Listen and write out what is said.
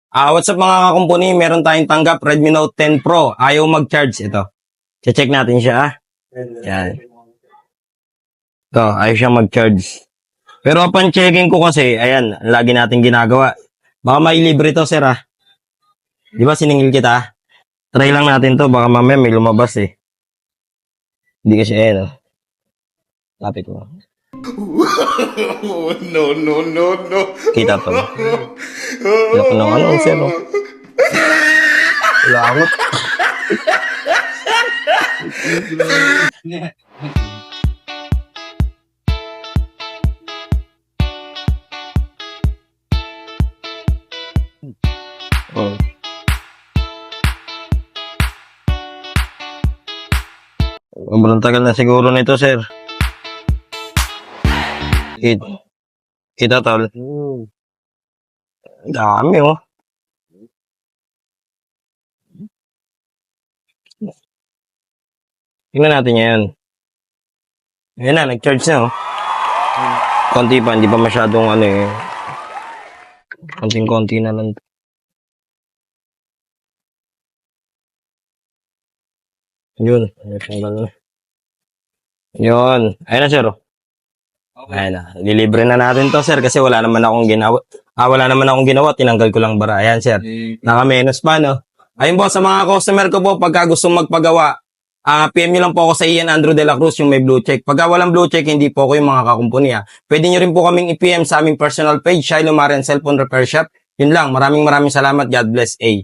What's up mga kakumpuni? Meron tayong tanggap Redmi Note 10 Pro. Ayaw mag-charge. Ito. Check natin siya. Yan. Ito, ayaw siyang mag-charge. Pero upon checking ko kasi, ayan, lagi natin ginagawa. Baka may libre to, sir, ah. Di ba siningil kita? Try lang natin to. Baka mamaya may lumabas, eh. Hindi kasi, ayan, oh. Lapit ko. Oh, no, no, no, no. Kita to. Wala ko ng ano, sir, oh. Langot. Oh. Sobrang tagal na siguro nito, sir. Kita tol. Dami, oh. Tingnan natin yan. Ayan na, nag-charge na, oh. Konti pa, hindi pa masyadong ano eh. Konting-konti na lang. Yun. Yun. Ayan na, sir, oh. Ayan na. Lilibre na natin to, sir, kasi wala naman akong ginawa. Wala naman akong ginawa. Tinanggal ko lang bara. Ayan, sir. Naka-menos pa, no? Ayun po, sa mga customer ko po, pagka gusto magpagawa, PM nyo lang po ako sa Ian Andrew de la Cruz, yung may blue check. Pagka walang blue check, hindi po ako yung mga kakumpuni, ha. Pwede nyo rin po kaming i-PM sa aming personal page, Shiloh Marian Cellphone Repair Shop. Yun lang. Maraming salamat. God bless. A.